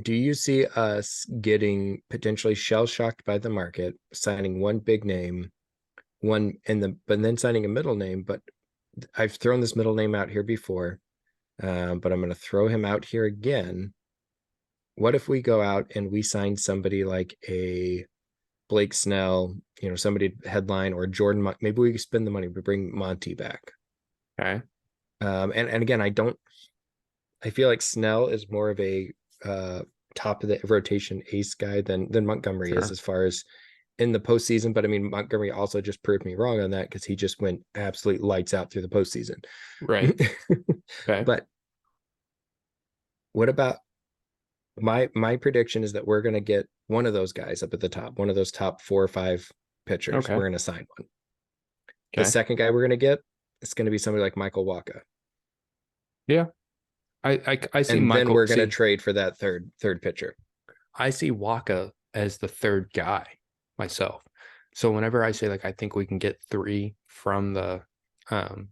Do you see us getting potentially shell shocked by the market, signing one big name, but then signing a middle name? But I've thrown this middle name out here before, but I'm going to throw him out here again. What if we go out and we sign somebody like a Blake Snell, somebody headline, or Jordan? Maybe we spend the money, we bring Monty back. Okay, And again, I feel like Snell is more of a top of the rotation ace guy than Montgomery is sure. as far as in the postseason. But I mean, Montgomery also just proved me wrong on that because he just went absolute lights out through the postseason. Right. Okay. But what about my prediction is that we're going to get one of those guys up at the top, one of those top 4 or 5 pitchers. Okay. We're going to sign one. The Okay. second guy we're going to get is going to be somebody like Michael Waka, Yeah. I see and then Michael. we're going to See, trade for that third pitcher. I see Waka as the third guy myself. So whenever I say like I think we can get three from the um,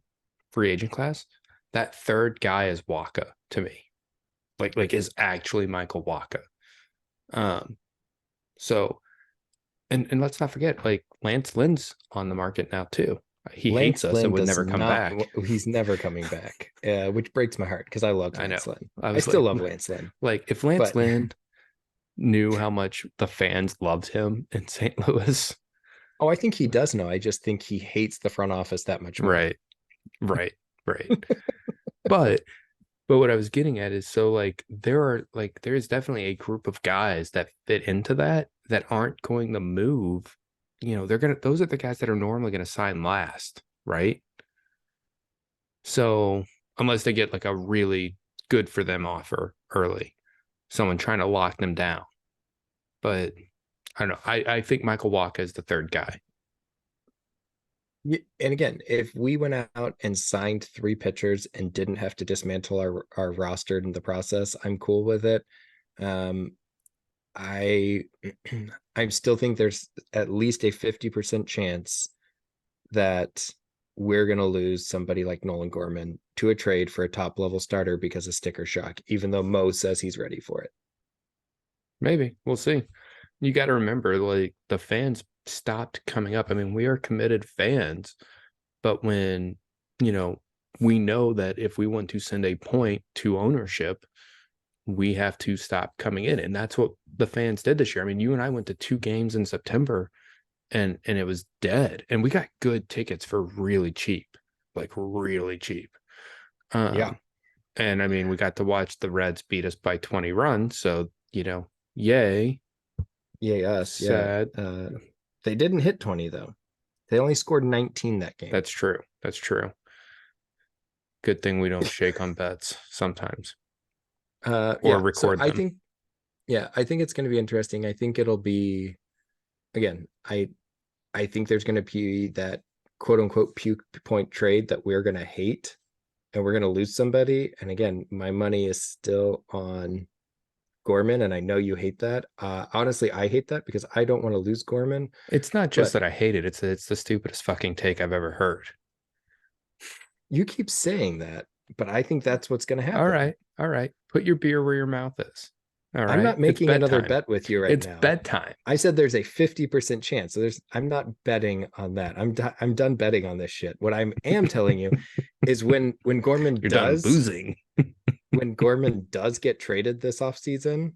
free agent class, that third guy is Waka to me. Like is actually Michael Waka. Um, so and let's not forget like Lance Lynn's on the market now too. He hates Lance us and Lynn would does never come not. back. He's never coming back, which breaks my heart because I loved I know. Lance Lynn. I I was still like, love Lance Lynn, like if Lance but Lynn knew how much the fans loved him in St. Louis. oh, I think he does know. I just think he hates the front office that much more. Right, right, right. But what I was getting at is so like there is definitely a group of guys that fit into that aren't going to move. Those are the guys that are normally going to sign last, right? So unless they get like a really good for them offer early, someone trying to lock them down. But I don't know. I think Michael Wacha is the third guy. And again, if we went out and signed 3 pitchers and didn't have to dismantle our roster in the process, I'm cool with it. Um, I I still think there's at least a 50% chance that we're going to lose somebody like Nolan Gorman to a trade for a top level starter because of sticker shock, even though Mo says he's ready for it. Maybe we'll see. You got to remember, like, the fans stopped coming up. I mean, we are committed fans, but when, you know, we know that if we want to send a point to ownership, we have to stop coming in. And that's what the fans did this year. I mean, you and I went to 2 games in September and it was dead. And we got good tickets for really cheap, like really cheap. Yeah. And I mean, we got to watch the Reds beat us by 20 runs. So, yay. Yay, us. Sad. Yeah. They didn't hit 20, though. They only scored 19 that game. That's true. That's true. Good thing we don't shake on bets sometimes. Or record them. I think it's going to be interesting. I think it'll be, again, I think there's going to be that quote unquote puke point trade that we're going to hate and we're going to lose somebody. And again, my money is still on Gorman, and I know you hate that. Honestly, I hate that because I don't want to lose Gorman. It's not just that I hate it. It's the stupidest fucking take I've ever heard. You keep saying that, but I think that's what's going to happen. All right. Put your beer where your mouth is. All right. I'm not making another bet with you right now. It's bedtime. I said there's a 50% chance. So I'm not betting on that. I'm done betting on this shit. What I am telling you is when Gorman You're done losing. When Gorman does get traded this offseason,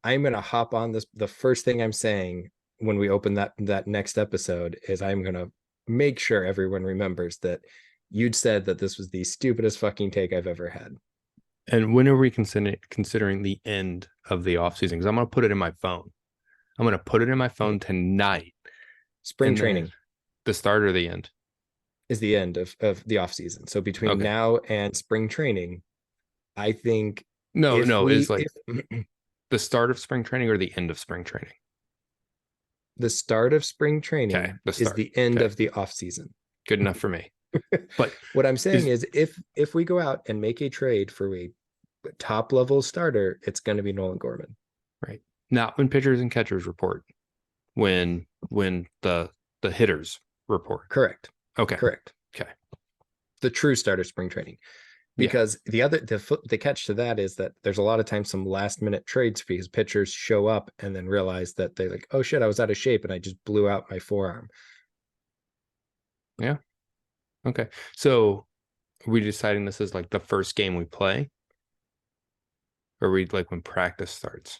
I'm going to hop on this. The first thing I'm saying when we open that next episode is I'm going to make sure everyone remembers that you'd said that this was the stupidest fucking take I've ever had. And when are we considering the end of the offseason? Because I'm going to put it in my phone. I'm going to put it in my phone tonight. Spring training. The start or the end? Is the end of the offseason. So between now and spring training, I think is like the start of spring training or the end of spring training? The start of spring training is the end of the off season. Good enough for me. But what I'm saying is if we go out and make a trade for a top level starter, it's going to be Nolan Gorman. Right. Not when pitchers and catchers report, when the hitters report. Correct. Okay. Correct. Okay. The true start of spring training. Because the catch to that is that there's a lot of times some last minute trades because pitchers show up and then realize that they're like, oh shit, I was out of shape and I just blew out my forearm. Yeah. Okay. So are we deciding this is like the first game we play? Or we like when practice starts?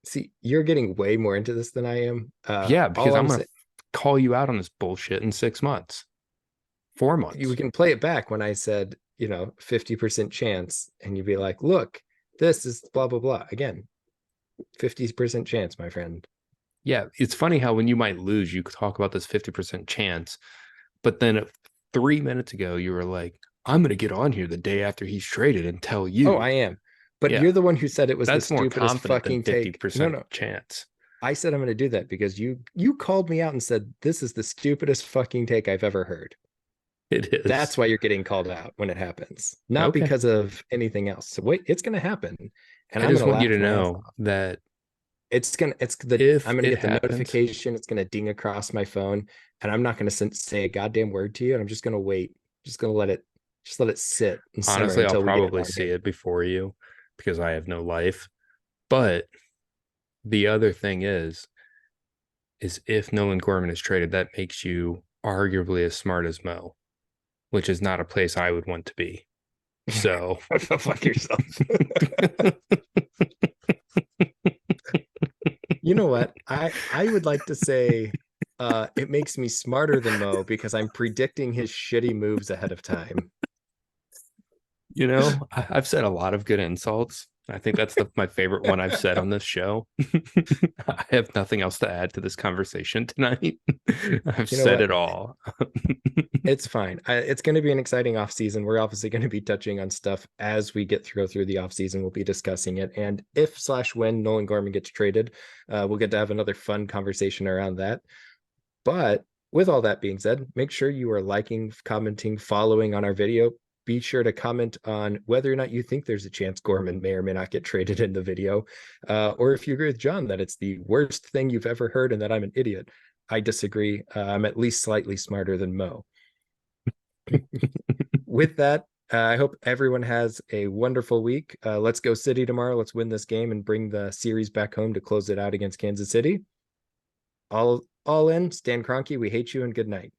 See, you're getting way more into this than I am. Because I'm going to call you out on this bullshit in 6 months. 4 months. You can play it back when I said, 50% chance, and you'd be like, look, this is blah, blah, blah. Again, 50% chance, my friend. Yeah, it's funny how when you might lose, you talk about this 50% chance, but then 3 minutes ago, you were like, I'm going to get on here the day after he's traded and tell you. Oh, I am. But you're the one who said it was the stupidest fucking take. 50% chance. I said I'm going to do that because you called me out and said, this is the stupidest fucking take I've ever heard. It is. That's why you're getting called out when it happens, not because of anything else. So wait, it's going to happen. And I just want you to know that I'm going to get the notification. It's going to ding across my phone, and I'm not going to say a goddamn word to you. And I'm just going to wait. Just going to let it sit. And honestly, I'll probably see it before you because I have no life. But the other thing is if Nolan Gorman is traded, that makes you arguably as smart as Mo, which is not a place I would want to be. So fuck yourself. You know what? I would like to say it makes me smarter than Mo because I'm predicting his shitty moves ahead of time. I've said a lot of good insults, I think that's my favorite one I've said on this show. I have nothing else to add to this conversation tonight. I've You know said what? it all. It's fine. It's going to be an exciting off season. We're obviously going to be touching on stuff as we get through the off season. We'll be discussing it, and if slash when Nolan Gorman gets traded, we'll get to have another fun conversation around that. But with all that being said, make sure you are liking, commenting, following on our video. Be sure to comment on whether or not you think there's a chance Gorman may or may not get traded in the video, or if you agree with John that it's the worst thing you've ever heard and that I'm an idiot. I disagree. I'm at least slightly smarter than Mo. With that, I hope everyone has a wonderful week. Let's go City tomorrow. Let's win this game and bring the series back home to close it out against Kansas City. All in. Stan Kroenke, we hate you and good night.